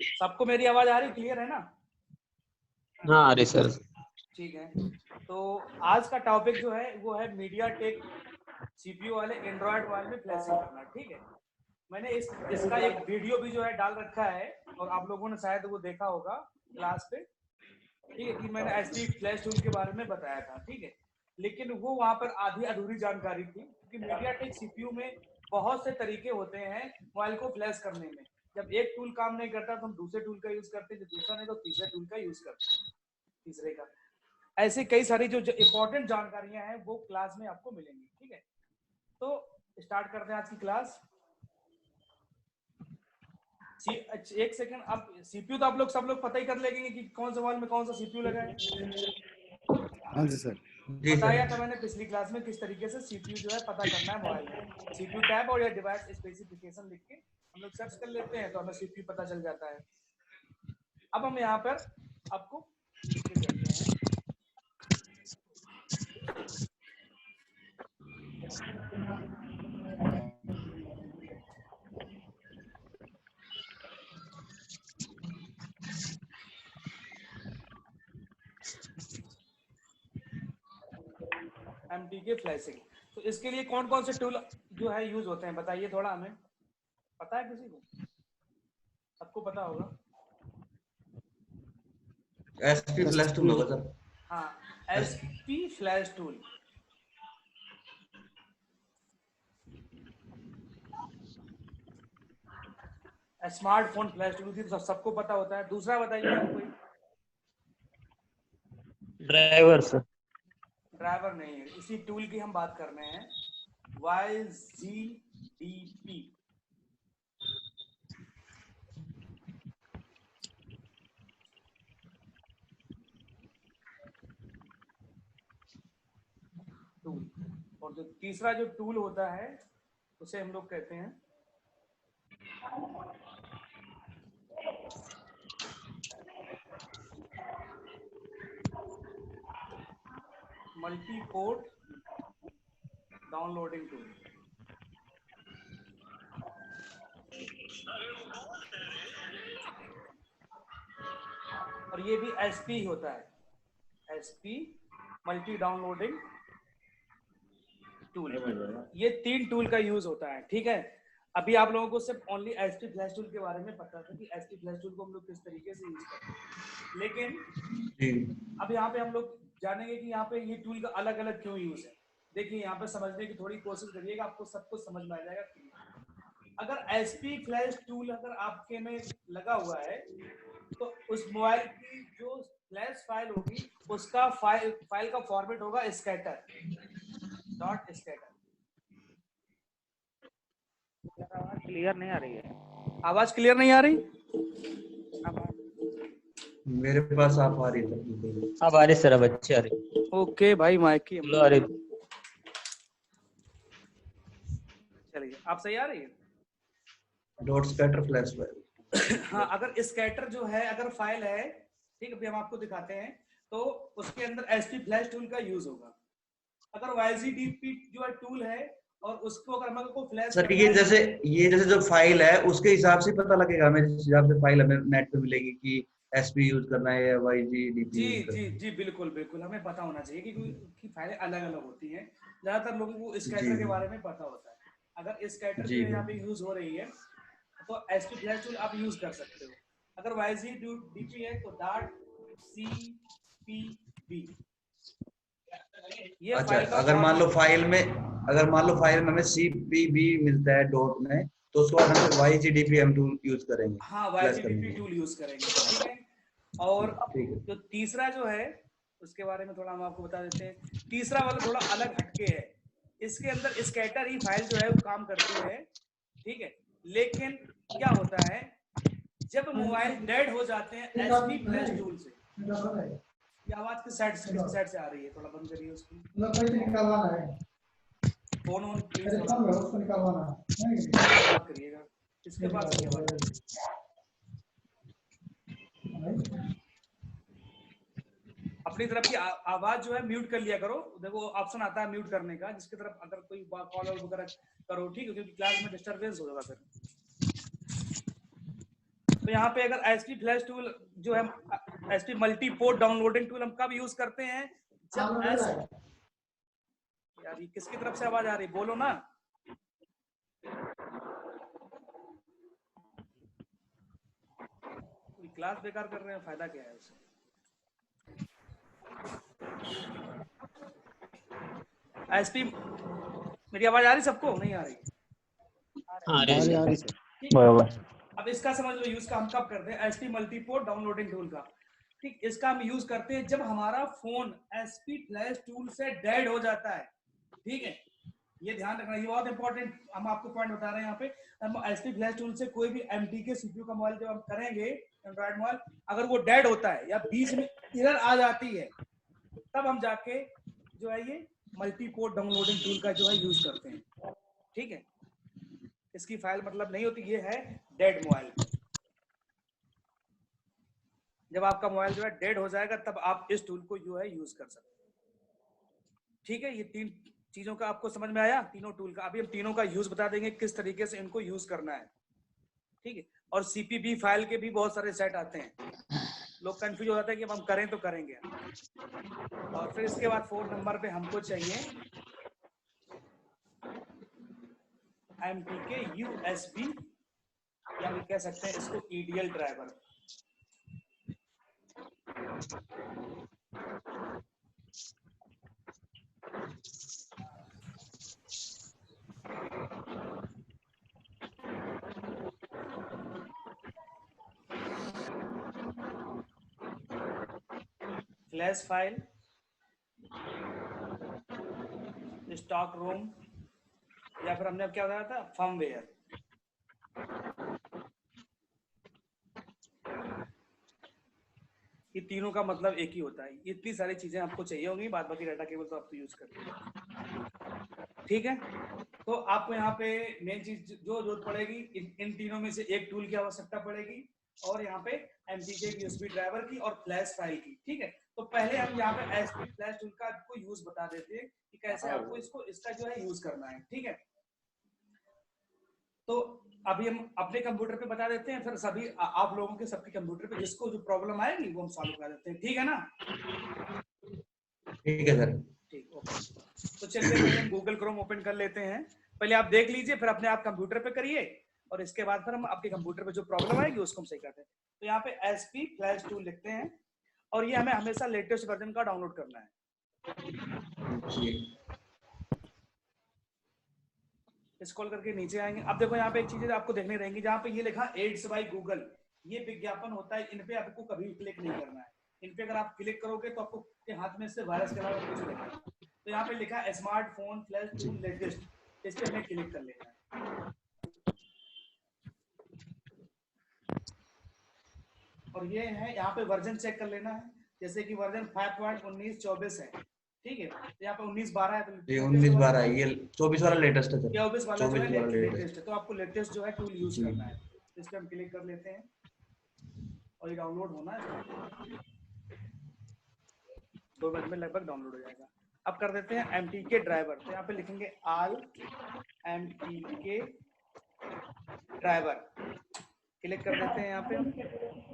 सबको मेरी आवाज आ रही, क्लियर है ना? हाँ अरे सर। ठीक है, तो आज का टॉपिक जो है वो है मीडिया टेक सीपीयू वाले एंड्रॉयड मोबाइल में फ्लैशिंग करना। ठीक है, मैंने इसका एक वीडियो भी जो है डाल रखा है और आप लोगों ने शायद वो देखा होगा क्लास पे। ठीक है, कि मैंने एसपी फ्लैश टूल के बारे में बताया था। ठीक है, लेकिन वो वहां पर आधी अधूरी जानकारी थी, क्योंकि मीडिया टेक सीपीयू में बहुत से तरीके होते हैं मोबाइल को फ्लैश करने में। जब एक टूल काम नहीं करता तो हम दूसरे टूल का यूज करते हैं, जब दूसरा नहीं तो तीसरे टूल का यूज करते हैं, तीसरे का। ऐसी कई सारी जो इंपॉर्टेंट जानकारियां हैं वो क्लास में आपको मिलेंगी। ठीक है, तो स्टार्ट करते हैं आज की क्लास। एक सेकंड, अब सीपीयू तो आप लोग सब लोग पता ही कर लेंगे कि कौन सा मोबाइल में कौन सा सीपीयू लगा है। हाँ जी सर। बताया था मैंने पिछली क्लास में किस तरीके से सीपीयू जो है पता करना है मोबाइल में। सीपीयू टैब और या डिवाइस स्पेसिफिकेशन लिख के हम लोग सर्च कर लेते हैं तो हमें सीपीयू पता चल जाता है। अब हम यहाँ पर आपको लिख के देते हैं। MTK flashing. तो इसके लिए कौन कौन से टूल जो है यूज होते हैं बताइए थोड़ा, हमें पता है किसी को? सबको पता होगा। एसपी फ्लैश टूल होगा सर। हाँ, SP flash tool. Smartphone flash tool थी तो सबको पता होता है। दूसरा बताइए आप कोई। Driver sir. ड्राइवर नहीं है, इसी टूल की हम बात कर रहे हैं, YZDP। टूल। और जो तीसरा जो टूल होता है उसे हम लोग कहते हैं मल्टी पोर्ट डाउनलोडिंग टूल। और ये भी एसपी ही होता है, एसपी मल्टी डाउनलोडिंग टूल। ये 3 टूल का यूज होता है। ठीक है, अभी आप लोगों को सिर्फ ओनली एसपी फ्लैश टूल के बारे में पता था कि एसपी फ्लैश टूल को हम लोग किस तरीके से यूज करते हैं, लेकिन अब यहाँ पे हम लोग जानेंगे कि यहाँ पे ये टूल का अलग अलग क्यों यूज है। देखिए यहाँ पे समझने की थोड़ी कोशिश करिएगा, आपको सब कुछ समझ में आ जाएगा। अगर एसपी फ्लैश टूल अगर आपके में लगा हुआ है तो उस मोबाइल की जो फ्लैश फाइल होगी उसका फाइल का फॉर्मेट होगा स्कैटर डॉट स्कैटर। आवाज क्लियर नहीं आ रही है। आवाज क्लियर नहीं आ रही? मेरे पास आप आ रही है। अब आ रही सर, अब अच्छी आ रही। ओके भाई, माइक की आ रही। चलिए, आप सही आ रही है। Dot scatter flash file. हाँ, अगर स्कैटर जो है अगर फाइल है, ठीक है, अभी हम आपको दिखाते हैं, तो उसके अंदर एसपी फ्लैश टूल का यूज होगा। अगर YZDP जो है टूल है और उसको अगर हम को फ्लैश सर ये जैसे जो फाइल है उसके हिसाब से पता लगेगा हमें, जिस हिसाब से फाइल हमें नेट पे मिलेगी कि एसपी यूज करना है या YZDP जी यूज करना जी है। जी बिल्कुल बिल्कुल, हमें पता होना चाहिए कि फाइलें अलग अलग होती हैं। ज्यादातर लोगों को स्कैटर के बारे में पता होता है। अगर स्कैटर जो यहाँ पे यूज हो रही है तो एसपी फ्लैश टूल आप यूज कर सकते हो। अगर YZDP है तो .cpb। ये अच्छा, फाइल का अगर मान लो फाइल में हमें CPB मिलता है डॉट में, तो उसको हम फिर YZDP हम टूल यूज करेंगे। हाँ, YZDP टूल यूज करेंगे। ठीक है, और जो तीसरा जो है उसके बारे में थोड़ा हम आपको बता देते हैं। तीसरा वाला थोड़ा अलग हटके है, इसके अंदर स्कैटर ही फाइल जो है वो काम करती है। ठीक है, लेकिन क्या होता है जब मोबाइल डेड हो जाते हैं एसपी फ्लैश टूल से। ये आवाज किस साइड से आ रही है? थोड़ा बंद करिए उसको। फोन ऑन प्लीज बात करिएगा, इसके पास ही आवाज आ रही है। अपनी तरफ की आवाज जो है म्यूट कर लिया करो। देखो ऑप्शन आता है म्यूट करने का, जिसकी तरफ अगर कोई कॉल वगैरह करो, ठीक है, क्योंकि क्लास में डिस्टरबेंस हो जाएगा फिर। तो यहाँ पे अगर एसपी फ्लैश टूल जो है SP multi port downloading tool हम कब यूज करते हैं, जब यार ये किसकी तरफ से आवाज आ रही, बोलो ना। क्लास बेकार कर रहे हैं, फायदा क्या है उससे। एसपी मेरी आवाज आ रही सबको, नहीं आ रही? हाँ आ रही सर। बराबर। अब इसका समझ लो यूज का हम कब करते हैं, एसपी मल्टीपोर्ट डाउनलोडिंग टूल का। ठीक, इसका हम यूज करते हैं जब हमारा फोन एसपी फ्लैश टूल से डेड हो जाता है। ठीक है, ये ध्यान रखना, ये बहुत इंपॉर्टेंट हम आपको पॉइंट बता रहे हैं यहाँ पे। हम एसपी फ्लैश टूल से कोई भी एमटी सीपीयू का मोबाइल जब हम करेंगे, एंड्रॉइड मोबाइल अगर वो डेड होता है या बीच में एरर आ जाती है, तब हम जाके जो है ये मल्टीपोर्ट डाउनलोडिंग टूल का जो है यूज करते हैं। ठीक है, इसकी फाइल मतलब नहीं होती, ये है डेड मोबाइल। जब आपका मोबाइल जो है डेड हो जाएगा तब आप इस टूल को जो है यूज कर सकते हैं। ठीक है, ये 3 चीजों का आपको समझ में आया, तीनों टूल का। अभी हम तीनों का यूज बता देंगे किस तरीके से इनको यूज करना है। ठीक है, और सीपीबी फाइल के भी बहुत सारे सेट आते हैं, लोग कंफ्यूज हो जाते हैं कि अब हम करें तो करेंगे। और फिर इसके बाद 4 नंबर पे हमको चाहिए एमटीके यूएसबी, या भी कह सकते हैं इसको EDL driver. Flash file, stock room, या फिर हमने क्या बताया था, फर्मवेयर। ये तीनों का मतलब एक ही होता है। इतनी सारी चीजें आपको चाहिए होंगी, बाद बाकी डाटा केबल तो आपको यूज करते हैं। ठीक है, तो आपको यहाँ पे मेन चीज जो जरूरत पड़ेगी, इन तीनों में से एक टूल की आवश्यकता पड़ेगी, और यहाँ पे एमटीके यूएसबी ड्राइवर की और फ्लैश फाइल की। ठीक है, तो पहले हम यहाँ पे एसपी फ्लैश टूल का आपको यूज बता देते हैं कि कैसे आपको इसका जो है यूज करना है। ठीक है, तो अभी हम अपने कंप्यूटर पे बता देते हैं, फिर सभी आप लोगों के सबके कंप्यूटर पे जिसको जो प्रॉब्लम आएगी वो हम सॉल्व कर देते हैं। ठीक है ना? ठीक है सर। ठीक, ओके। तो चलिए पहले हम गूगल क्रोम ओपन कर लेते हैं। पहले आप देख लीजिए, फिर अपने आप कंप्यूटर पे करिए, और इसके बाद फिर हम आपके कंप्यूटर पे जो प्रॉब्लम आएगी उसको हम सही करते हैं। तो यहाँ पे एसपी फ्लैश टूल लिखते हैं, और ये हमें हमेशा लेटेस्ट वर्जन का डाउनलोड करना है। स्क्रॉल करके नीचे आएंगे। अब देखो यहाँ पे एक चीज आपको देखनी रहेंगी, जहाँ पे ये लिखा एड्स बाय गूगल, ये विज्ञापन होता है, इन पे आपको कभी भी क्लिक नहीं करना है। इन पे अगर आप क्लिक करोगे तो आपको के हाथ में से वायरस के अलावा कुछ नहीं है। तो यहाँ पे लिखा है स्मार्टफोन फ्लैश टूल लेटेस्ट, इस पे हमें क्लिक कर लेना है, और ये है यहाँ पे वर्जन चेक कर लेना है, जैसे कि वर्जन 5.19.24 है। ठीक है, तो यहाँ पे 19.12 है, तो ये 19/12 ये 24 वाला लेटेस्ट है सर। 24 वाला जो है 24 वाला लेटेस्ट है, तो आपको लेटेस्ट जो है टूल यूज करना है। इस पे हम क्लिक कर लेते हैं, और ये डाउनलोड होना है, 2 मिनट में लगभग डाउनलोड हो जाएगा। अब कर देते हैं एमटीके ड्राइवर, तो यहाँ पे लिखेंगे ऑल एमटीके ड्राइवर, क्लिक कर देते हैं। यहाँ पे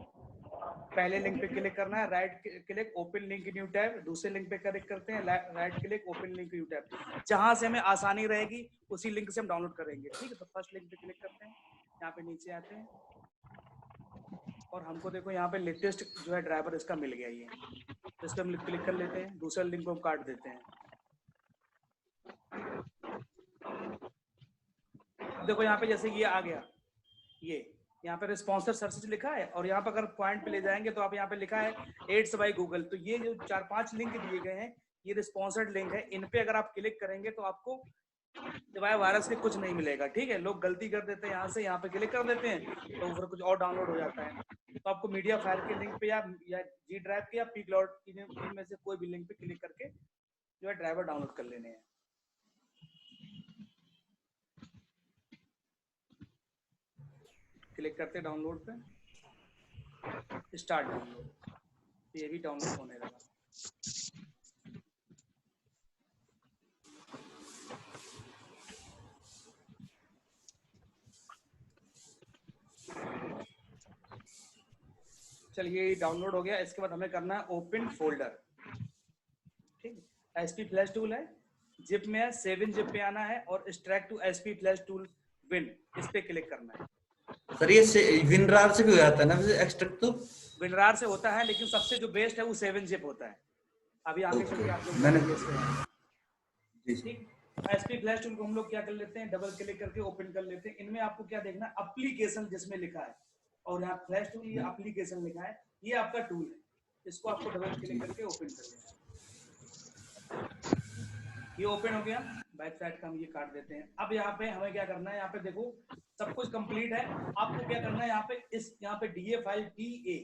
पहले लिंक पे क्लिक करना है, right click open link new tab, दूसरे लिंक पे क्लिक करते हैं, right click open link new tab, जहां से हमें आसानी रहेगी उसी लिंक से हम डाउनलोड करेंगे। ठीक है, तो फर्स्ट लिंक पे क्लिक करते हैं, यहाँ पे नीचे आते हैं, और हमको देखो यहाँ पे लेटेस्ट जो है ड्राइवर इसका मिल गया, ये इस पे हम क्लिक कर लेते हैं, दूसरे लिंक को हम काट देते हैं। देखो यहाँ पे जैसे ये आ गया, ये यहाँ पे रिस्पॉन्सर सर्च लिखा है, और यहाँ पर अगर पॉइंट पे ले जाएंगे तो आप यहाँ पे लिखा है एड्स बाय गूगल, तो ये जो 4-5 लिंक दिए गए हैं ये रिस्पॉन्सर्ड लिंक है, इन पे अगर आप क्लिक करेंगे तो आपको वायरस के कुछ नहीं मिलेगा। ठीक है, लोग गलती कर देते हैं, यहाँ पे क्लिक कर देते हैं तो फिर कुछ और डाउनलोड हो जाता है। तो आपको मीडिया फायर के लिंक पे या जी ड्राइव के या पी क्लाउड इनमें से कोई भी लिंक पे क्लिक करके जो है ड्राइवर डाउनलोड कर लेने हैं। क्लिक करते डाउनलोड पे, स्टार्ट डाउनलोड, तो ये भी डाउनलोड होने लगा। चलिए डाउनलोड हो गया। इसके बाद हमें करना है ओपन फोल्डर। ठीक है, एसपी फ्लैश टूल है, जिप में है, 7 जिप पे आना है और extract to SP flash tool win, इस पे क्लिक करना है। सर ये विनरार से भी हो जाता है ना एक्सट्रैक्ट? तो विनरार से होता है, लेकिन सबसे जो बेस्ट है वो 7 जिप होता है। अभी आगे चल के आप लोग मैंने ठीक। एसपी फ्लैश टूल को हम लोग क्या कर लेते हैं, डबल क्लिक करके ओपन कर लेते हैं। इनमें आपको क्या देखना है, एप्लीकेशन जिसमें लिखा है, और यहाँ फ्लैश टूल ये एप्लीकेशन लिखा है, ये आपका टूल है। इसको आपको डबल क्लिक करके ओपन कर लेना है। ये ओपन हो गया। बैक साइड का हम ये काट देते हैं। अब यहाँ पे हमें क्या करना है, यहाँ पे देखो सब कुछ कंप्लीट है। आपको क्या करना है, यहाँ पे यहाँ पे DA file TA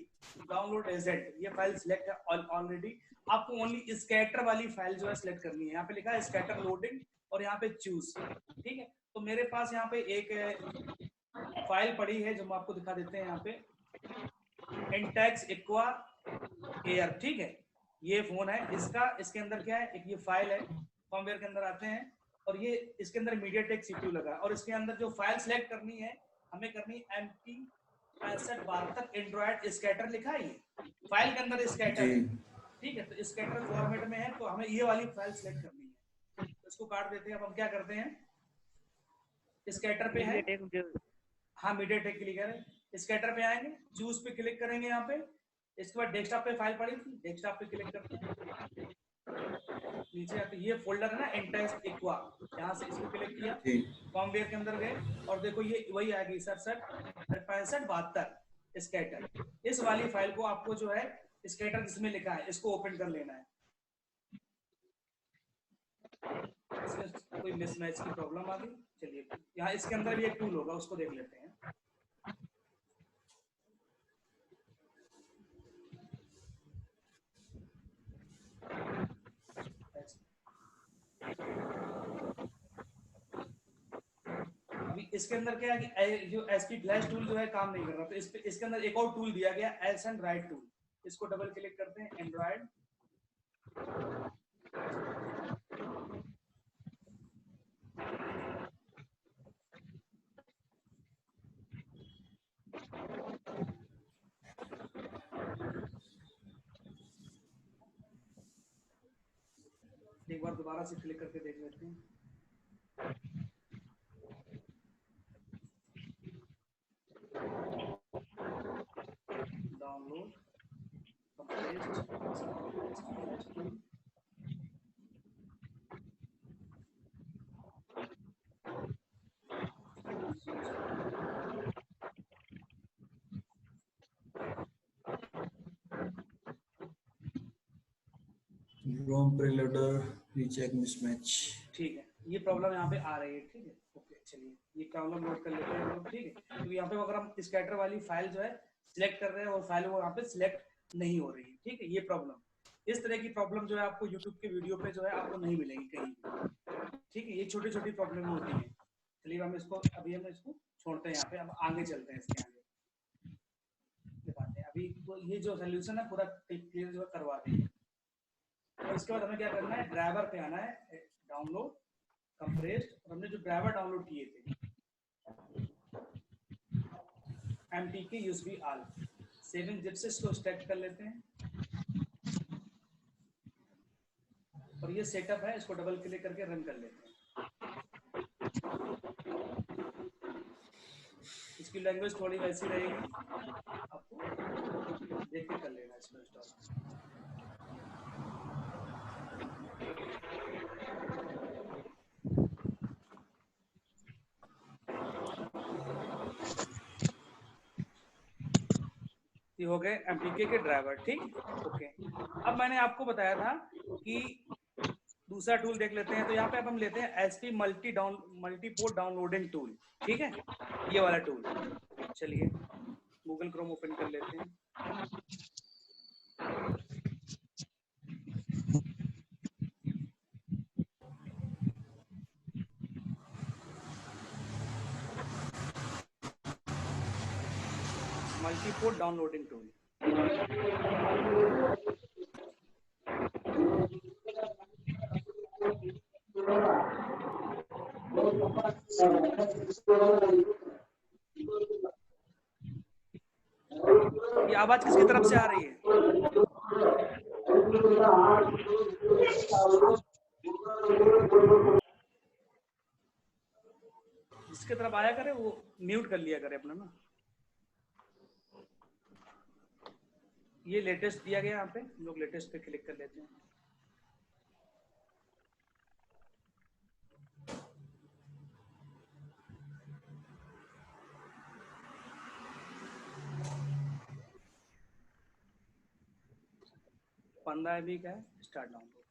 download agent, ये फाइल सिलेक्ट है ऑलरेडी। आपको ओनली स्कैटर वाली फाइल जो है सिलेक्ट करनी है। यहाँ पे लिखा है स्कैटर लोडिंग और यहाँ पे चूज। ठीक है, तो मेरे पास यहाँ पे एक फाइल पड़ी है जो हम आपको दिखा देते हैं। यहाँ पे इंटेक्स एक्वा एयर, ठीक है, ये फोन है इसका। इसके अंदर क्या है, एक ये फाइल है, फॉर्मवेयर के अंदर आते हैं और ये इसके अंदर मीडियाटेक CPU लगा है। और इसके अंदर जो फाइल सिलेक्ट करनी है हमें करनी MT6572 एंड्रॉइड स्कैटर लिखा है। ये फाइल के अंदर स्कैटर है, ठीक है, तो स्कैटर फॉर्मेट में है, तो हमें ये वाली फाइल सिलेक्ट करनी है। तो इसको काट देते हैं। अब हम क्या करते हैं, स्कैटर पे है, हाँ मीडियाटेक के लिए कह रहे हैं, स्कैटर पे आएंगे, चूज पे क्लिक करेंगे यहाँ पे। इसके बाद डेस्कटॉप पे फाइल पड़ी थी, डेस्कटॉप पे क्लिक करते हैं, नीचे आते ये फोल्डर है ना इंटेक्स एक्वा, यहाँ से इसको क्लिक किया, फॉर्मवेयर के अंदर गए और देखो ये वही आ गई 6572 स्कैटर। इस वाली फाइल को आपको जो है स्कैटर जिसमें लिखा है इसको ओपन कर लेना है। इसमें कोई मिसमैच की प्रॉब्लम आ गई। चलिए यहाँ इसके अंदर भी एक टूल होगा, उसको देख लेते हैं। अभी इसके अंदर क्या है कि जो एसपी फ्लैश टूल जो है काम नहीं कर रहा, तो इसके अंदर एक और टूल दिया गया एस एंड राइट टूल। इसको डबल क्लिक करते हैं, एंड्रॉइड एक बार दोबारा से क्लिक करके देख लेते हैं। Download ROM preloader recheck mismatch। ठीक है, ये प्रॉब्लम यहाँ पे आ रही है। ठीक है, ओके, चलिए ये प्रॉब्लम नोट कर लेते हैं हम लोग। ठीक है, तो यहाँ पे अगर हम स्कैटर वाली फाइल जो है सिलेक्ट कर रहे हैं और फाइल वो यहाँ पे सिलेक्ट नहीं हो रही है। ठीक है, ये प्रॉब्लम, इस तरह की प्रॉब्लम जो है आपको यूट्यूब के वीडियो पे जो है आपको नहीं मिलेगी कहीं। ठीक है, ये छोटी छोटी प्रॉब्लम होती है। चलिए हम इसको अभी हम इसको छोड़ते हैं यहाँ पे, अब आगे चलते हैं इसके आगे दिखाते हैं। अभी तो ये जो सोल्यूशन है पूरा क्लियर जो करवा देंगे। और इसके बाद हमें क्या करना है, ड्राइवर पे आना है, डाउनलोड कंप्रेस्ड, और हमने जो ड्राइवर डाउनलोड किए थे MTK USB all 7 जिप से इसको एक्सट्रैक्ट कर लेते हैं। और ये सेटअप है, इसको डबल क्लिक करके रन कर लेते हैं। इसकी लैंग्वेज थोड़ी वैसी रहेगी, आपको देख के कर लेना इसको इंस्टॉल। ये हो गए MTK के ड्राइवर। ठीक, ओके। अब मैंने आपको बताया था कि दूसरा टूल देख लेते हैं। तो यहाँ पे अब हम लेते हैं SP मल्टीपोर्ट डाउनलोडिंग टूल। ठीक है, ये वाला टूल। चलिए गूगल क्रोम ओपन कर लेते हैं। Multiport downloading tool. ये आवाज किसकी तरफ से आ रही है? जिसकी तरफ आया करे वो म्यूट कर लिया करे अपना ना। ये लेटेस्ट दिया गया यहाँ पे, हम लोग लेटेस्ट पे क्लिक कर लेते हैं। पंद्रह MB का है, स्टार्ट डाउनलोड।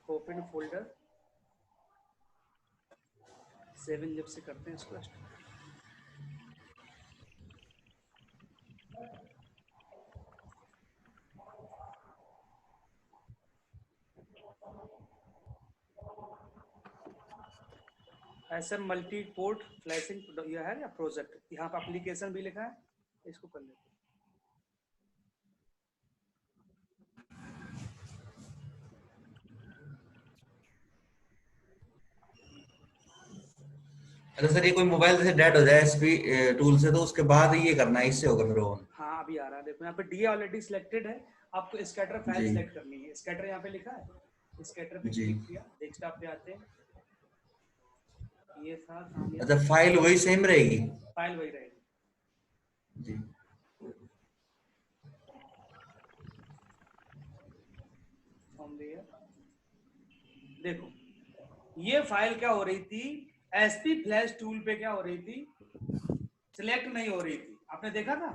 ओपन फोल्डर 7 जब से करते हैं इसको। ऐसे मल्टी पोर्ट फ्लैशिंग यह है या प्रोजेक्ट, यहाँ पर एप्लीकेशन भी लिखा है, इसको कर लेते हैं। अच्छा सर, ये कोई मोबाइल जैसे डेड हो जाए एसपी टूल से तो उसके बाद ये करना है, इससे होगा फिर ऑन? हाँ अभी आ रहा है, देखो यहाँ पे डी ऑलरेडी सिलेक्टेड है, आपको स्कैटर फाइल सिलेक्ट करनी है। स्कैटर यहाँ पे लिखा है, स्कैटर पे क्लिक किया, डेस्कटॉप पे आते हैं, ये था। अच्छा फाइल वही सेम रहेगी? फाइल वही रहेगी जी। देखो ये फाइल क्या हो रही थी, एसपी फ्लैश टूल पे क्या हो रही थी, सिलेक्ट नहीं हो रही थी, आपने देखा था,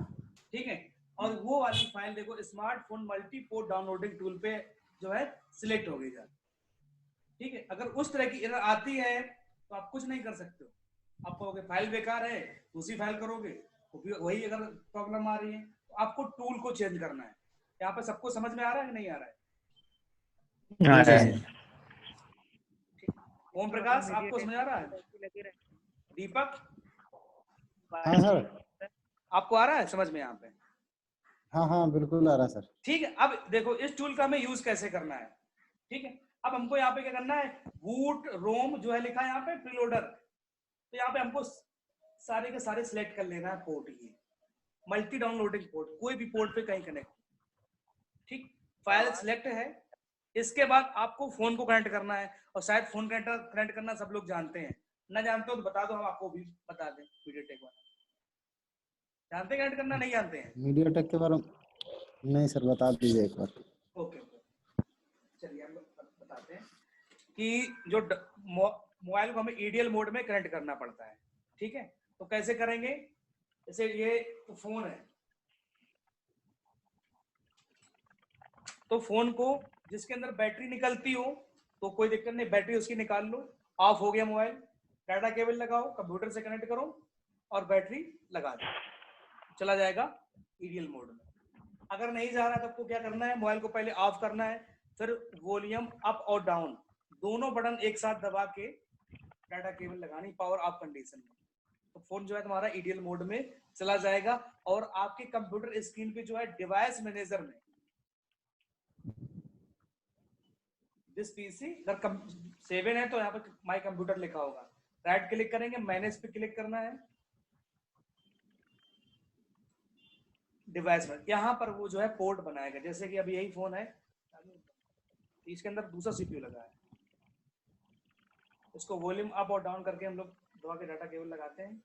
ठीक है। और वो वाली फाइल देखो smartphone multi port downloading tool पे जो है सिलेक्ट हो गई था, ठीक है। अगर उस तरह की एरर आती है तो आप कुछ नहीं कर सकते हो, आप कहोगे फाइल बेकार है, दूसरी फाइल करोगे वही अगर प्रॉब्लम आ रही है, तो आपको टूल को चेंज करना है। यहाँ पे सबको समझ में आ रहा है कि नहीं आ रहा है? ओम प्रकाश आपको समझ आ रहा है? दीपक हाँ सर, आपको आ रहा है समझ में यहाँ पे? हाँ हाँ बिल्कुल आ रहा है सर। ठीक है, अब देखो इस टूल का हमें यूज कैसे करना है, ठीक है। अब हमको यहाँ पे क्या करना है, बूट रोम जो है लिखा है यहाँ पे प्रीलोडर, तो यहाँ पे हमको सारे के सारे सिलेक्ट कर लेना है पोर्ट, ये मल्टी डाउनलोडिंग पोर्ट, कोई भी पोर्ट पे कहीं कनेक्ट, ठीक। फाइल सिलेक्ट है, इसके बाद आपको फोन को कनेक्ट करना है, और शायद फोन कनेक्ट करना सब लोग जानते हैं, ना जानते हो तो बता दो, हम आपको भी बता दें। मीडियाटेक वाला जानते कनेक्ट करना, नहीं जानते हैं? मीडियाटेक के बारे में नहीं सर, बता दीजिए एक बार। ओके चलिए हम बताते हैं कि जो मोबाइल को हमें ईडीएल मोड में कनेक्ट करना पड़ता है, ठीक है। तो कैसे करेंगे, जैसे ये तो फोन है, तो फोन को जिसके अंदर बैटरी निकलती हो तो कोई दिक्कत नहीं, बैटरी उसकी निकाल लो, ऑफ हो गया मोबाइल, डाटा केबल लगाओ, कंप्यूटर से कनेक्ट करो और बैटरी लगा दो, चला जाएगा ईडीएल मोड में। अगर नहीं जा रहा तो आपको क्या करना है, मोबाइल को पहले ऑफ करना है, फिर वॉल्यूम अप और डाउन दोनों बटन एक साथ दबा के डाटा केबल लगानी पावर ऑफ कंडीशन में, तो फोन जो है तुम्हारा ईडीएल मोड में चला जाएगा। और आपके कंप्यूटर स्क्रीन पे जो है डिवाइस मैनेजर में दिस पीसी अगर 7 है तो यहाँ पर माय कंप्यूटर लिखा होगा, राइट क्लिक करेंगे, मैनेज पे क्लिक करना है, डिवाइस में यहाँ पर वो जो है पोर्ट बनाएगा, जैसे कि अभी यही फोन है, इसके अंदर दूसरा सीपीयू लगा है, उसको वॉल्यूम अप और डाउन करके हम लोग दबा के डाटा केबल लगाते हैं।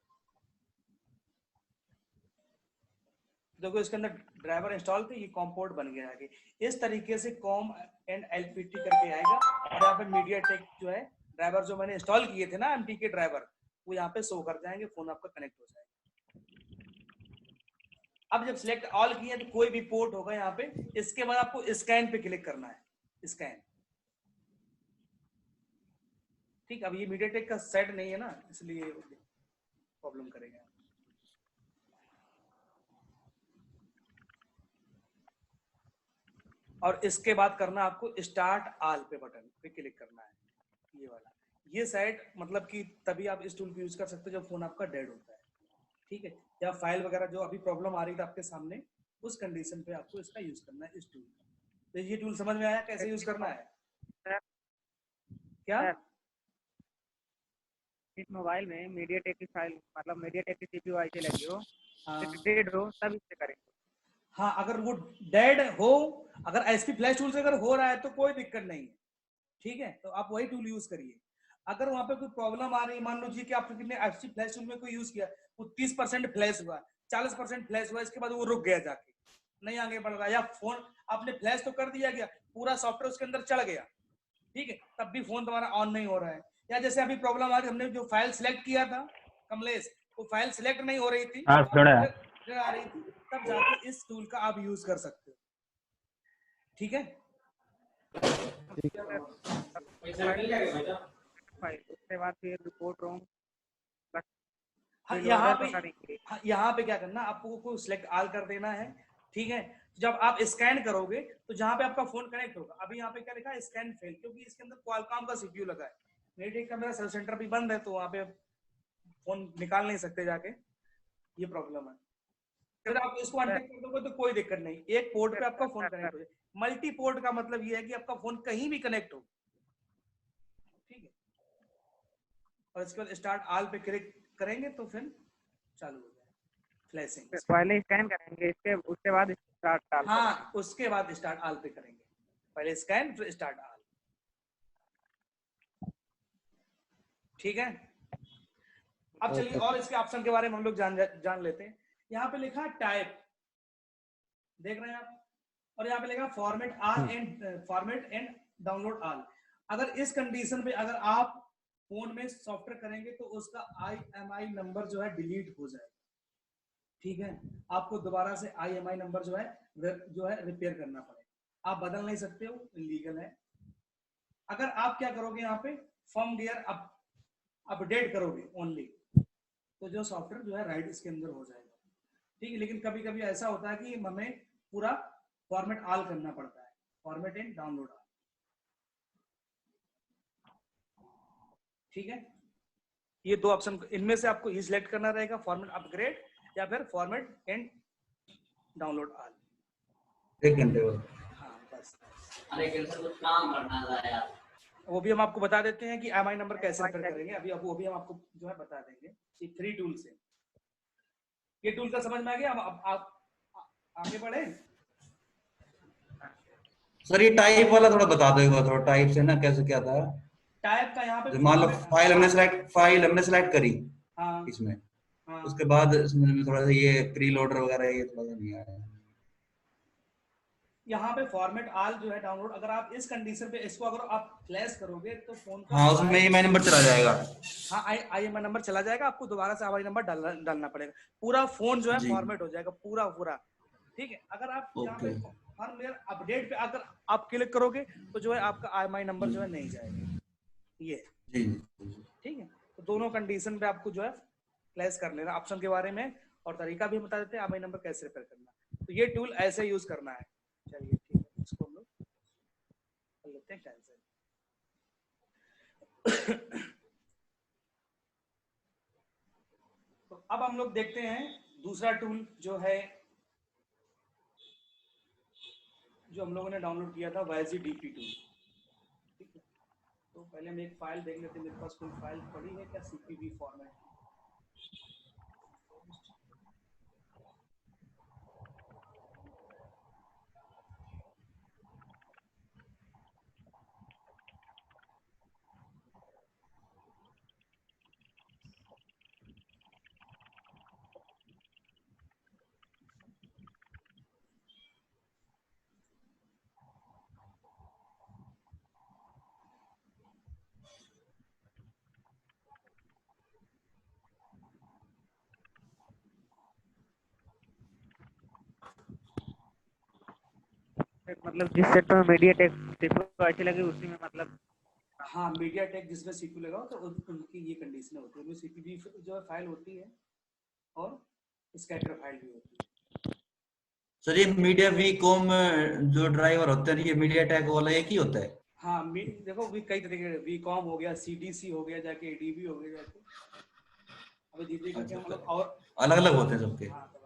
देखो इसके अंदर ड्राइवर इंस्टॉल थे, ये कॉम पोर्ट बन गया है। इस तरीके से कॉम एंड एलपीटी करके आएगा, और यहाँ पे मीडियाटेक जो है ड्राइवर जो मैंने इंस्टॉल किए थे ना एमटी के ड्राइवर, वो यहाँ पे शो कर जाएंगे, फोन आपका कनेक्ट हो जाएगा। अब जब सिलेक्ट ऑल किया तो कोई भी पोर्ट होगा यहाँ पे, इसके बाद आपको स्कैन पे क्लिक करना है, स्कैन, ठीक। अब ये मीडियाटेक का सेट नहीं है ना, इसलिए प्रॉब्लम करेगा। और इसके बाद करना आपको स्टार्ट ऑल पे बटन पे क्लिक करना है, ये वाला, ये साइड मतलब कि तभी आप इस टूल को यूज कर सकते हो जब फोन आपका डेड होता है, ठीक है, या फाइल वगैरह जो अभी प्रॉब्लम आ रही थी आपके सामने, उस कंडीशन पे आपको इसका यूज करना है, इस टूल का। तो ये टूल समझ में आया कैसे यूज करना है? क्या? इस मोबाइल में मीडियाटेक की फाइल मतलब मीडियाटेक की सीपीयू आई लगी हो, हाँ डेड हो, तब इससे करेंगे। हाँ, अगर वो डेड हो, अगर एसपी फ्लैश टूल से अगर हो रहा है तो कोई दिक्कत नहीं है, ठीक है, तो आप वही टूल यूज करिए। अगर वहां पे कोई प्रॉब्लम आ रही है, मान लीजिए कि आपने एसपी फ्लैश टूल में कोई यूज किया, वो 30% फ्लैश हुआ, 40% फ्लैश हुआ, इसके बाद वो रुक गया, जाके नहीं आगे बढ़ रहा, या फोन आपने फ्लैश तो कर दिया गया, पूरा सॉफ्टवेयर उसके अंदर चढ़ गया, ठीक है, तब भी फोन तुम्हारा ऑन नहीं हो रहा है। या जैसे अभी प्रॉब्लम आ रही, हमने जो फाइल सिलेक्ट किया था कमलेश, वो फाइल सिलेक्ट नहीं हो रही थी, एरर आ रही थी, तब जाके इस टूल का आप यूज कर सकते हो, ठीक है। फाइल उसके बाद फिर रिपोर्ट रूम हाँ, यहाँ पे क्या करना, आपको को सिलेक्ट ऑल कर देना है, ठीक है। जब आप स्कैन करोगे तो जहां पे आपका फोन कनेक्ट होगा, अभी यहाँ पे क्या लिखा है, स्कैन फेल, क्योंकि इसके अंदर क्वालकॉम का सीपीयू लगा है, मीडियाटेक का मेरा सर्च सेंटर भी बंद है, तो वहां पे फोन निकाल नहीं सकते जाके, ये प्रॉब्लम है। फिर आप इसको अनटिक कर दोगे तो कोई दिक्कत नहीं, एक पोर्ट पे आपका फोन कनेक्ट हो जाए। मल्टी पोर्ट का मतलब ये है कि आपका फोन कहीं भी कनेक्ट हो, ठीक है, और इसके बाद स्टार्ट ऑल पे क्लिक करेंगे तो फिर चालू हो जाए फ्लैशिंग। पहले स्कैन करेंगे, इसके उसके बाद स्टार्ट डाल, हाँ, उसके बाद स्टार्ट ऑल पे करेंगे, पहले स्कैन फिर स्टार्ट ऑल, ठीक है। अब चलिए और इसके ऑप्शन के बारे में हम लोग जान लेते हैं। यहाँ पे लिखा है टाइप, देख रहे हैं आप, और यहाँ पे लिखा फॉर्मेट एंड डाउनलोड ऑल। अगर इस कंडीशन पे अगर आप फोन में सॉफ्टवेयर करेंगे तो उसका IMI नंबर जो है डिलीट हो जाएगा, ठीक है, आपको दोबारा से IMI नंबर जो है रिपेयर करना पड़ेगा, आप बदल नहीं सकते हो, इलीगल है। अगर आप क्या करोगे, यहाँ पे फर्मवेयर अपडेट करोगे ओनली, तो जो सॉफ्टवेयर जो है राइट इसके अंदर हो जाएगा, ठीक है। लेकिन कभी कभी ऐसा होता है कि हमें पूरा फॉर्मेट ऑल करना पड़ता है, फॉर्मेट एंड डाउनलोड ऑल, ठीक है। ये दो ऑप्शन, इनमें से आपको ही सिलेक्ट करना रहेगा, फॉर्मेट अपग्रेड या फिर फॉर्मेट एंड डाउनलोड ऑल। एक घंटे बाद। हाँ बस, अरे कैसे कुछ काम करना था यार। वो भी हम आपको बता देते हैं कि IMI नंबर कैसे रिपेयर करेंगे, अभी वो भी हम आपको जो है बता देंगे, ये 3 टूल से। ये टूल का समझ में आ गया? अब आप आगे बढ़े। सर ये टाइप वाला थोड़ा बता दो एक बार, थोड़ा टाइप से ना कैसे क्या था। टाइप का यहाँ पे मान लो फाइल हमने सेलेक्ट करी हाँ इसमें, हाँ, उसके बाद इसमें थोड़ा सा ये प्री लोडर वगैरह ये थोड़ा सा नहीं आया। यहाँ पे फॉर्मेट ऑल जो है डाउनलोड, अगर आप इस कंडीशन पे इसको अगर आप फ्लैश करोगे तो फोन का हाँ उसमें IMI नंबर चला जाएगा। हाँ IMI नंबर चला जाएगा, आपको दोबारा से IMI नंबर डालना पड़ेगा, पूरा फोन जो है जी। फॉर्मेट हो जाएगा पूरा, ठीक है। अगर आप यहाँ पे फर्मवेयर अपडेट पे अगर आप क्लिक करोगे तो जो है आपका IMI नंबर जो है नहीं जाएगा, ये जी ठीक है। तो दोनों कंडीशन पे आपको जो है फ्लैश कर लेना, ऑप्शन के बारे में और तरीका भी बता देते हैं IMI नंबर कैसे रिपेयर करना। तो ये टूल ऐसे यूज करना है। चलिए ठीक है, इसको हम लोग कर लेते हैं कैंसिल। तो अब हम लोग देखते हैं दूसरा टूल जो है, जो हम लोगों ने डाउनलोड किया था, YZ DP टूल, ठीक है। तो पहले हम एक फाइल देख लेते हैं, मेरे पास कोई फाइल पड़ी है क्या CPV फॉर्मेट। मतलब जिस सेट में मीडियाटेक सीपीयू अच्छी लगी उसी में मतलब। हाँ, मीडियाटेक जिसमें CPU लगा हो तो उनकी ये कंडीशन होती है, उनमें CPV जो है फाइल होती है और स्कैटर फाइल भी होती है। सर ये मीडिया वी कॉम जो ड्राइवर होते हैं ये मीडियाटेक वाला एक ही होता है? हाँ देखो कई तरीके के वीकॉम हो गया, सीडीसी हो गया, जाके एडीबी हो गया जाके, अभी धीरे करके हम लोग और अलग अलग होते हैं सबके। हाँ तो अलग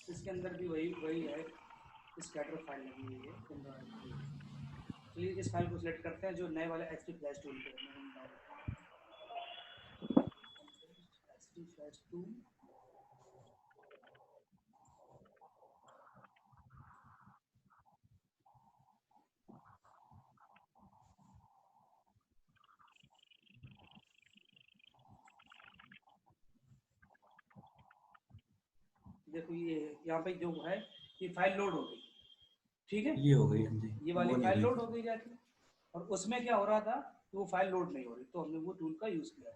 इसके अंदर भी वही है, स्कैटर फाइल लगी हुई है Android की। चलिए इस फाइल को सिलेक्ट करते हैं जो नए वाले एचपी फ्लैश टूल पे एचपी फ्लैश टूल। देखो ये यहाँ पे जो है ये फाइल लोड हो गई, ठीक है, ये हो गई, हाँ जी, ये वाली वो नहीं फाइल हुई। लोड हो गई जाके, और उसमें क्या हो रहा था कि वो फाइल लोड नहीं हो रही, तो हमने वो टूल का यूज किया।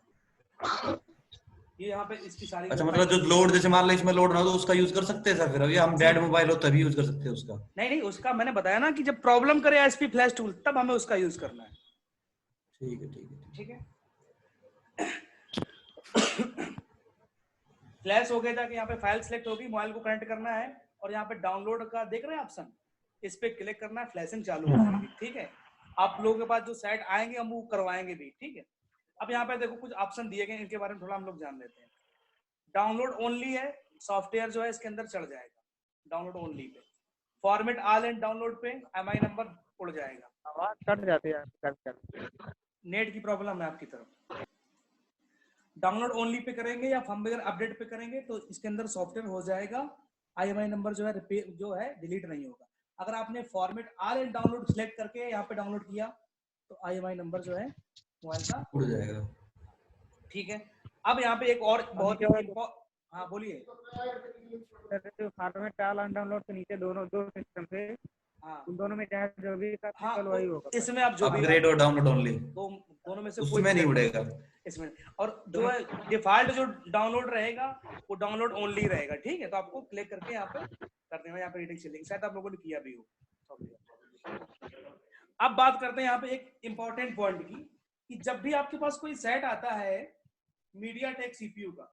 ये यहाँ पे इसकी सारी अच्छा, मतलब जो लोड, जैसे मान लो इसमें लोड ना हो तो उसका यूज कर सकते हैं सर? फिर अभी हम डेड मोबाइल हो तभी यूज कर सकते हैं उसका? नहीं उसका मैंने बताया ना कि जब प्रॉब्लम करे एचपी फ्लैश टूल तब हमें उसका यूज करना है। ठीक है, ठीक है, ठीक है। फ्लैश हो गया जाके यहाँ पे फाइल सेलेक्ट होगी, मोबाइल को कनेक्ट करना है और यहाँ पे डाउनलोड का देख रहे हैं ऑप्शन, इस पे क्लिक करना है, फ्लैशिंग चालू हो जाएगी। ठीक है, आप लोगों के पास जो साइट आएंगे हम वो करवाएंगे भी। ठीक है, अब यहाँ पे देखो कुछ ऑप्शन दिए गए, इनके बारे में थोड़ा हम लोग जान लेते हैं। डाउनलोड ओनली है, सॉफ्टवेयर जो है इसके अंदर चढ़ जाएगा download only pay. Format all and download पे एमआई नंबर उड़ जाएगा। आवाज कट जाती है कभी। नेट की प्रॉब्लम है आपकी तरफ। डाउनलोड ओनली पे करेंगे या फर्मवेयर अपडेट पे करेंगे तो इसके अंदर सॉफ्टवेयर हो जाएगा, आईएमआई नंबर जो है डिलीट नहीं होगा। अगर आपने format all and download select करके यहाँ पे डाउनलोड किया तो आईएमआई नंबर जो है मोबाइल का उड़ जाएगा। ठीक है। अब यहाँ पे एक और बहुत ही हाँ बोलिए। जो फॉर्मेट डाउनलोड के नीचे दो सिस्टम थे, हाँ उन दोनों में चाहे जो भी का हाँ वही होगा। इसमें आप जो भी अपग्रेड और डाउनलोड ओनली, तो दोनों में से उसमें नहीं उड़ेगा इसमें। और जो है डिफॉल्ट जो डाउनलोड रहेगा वो डाउनलोड ओनली रहेगा। ठीक है, तो आपको क्लिक करके यहाँ पे कर देना, यहाँ पे रीडिंग चलेगी, शायद आप लोगों ने किया भी हो। अब बात करते हैं यहाँ पे एक इंपॉर्टेंट पॉइंट की, कि जब भी आपके पास कोई सेट आता है मीडियाटेक सीपीयू का,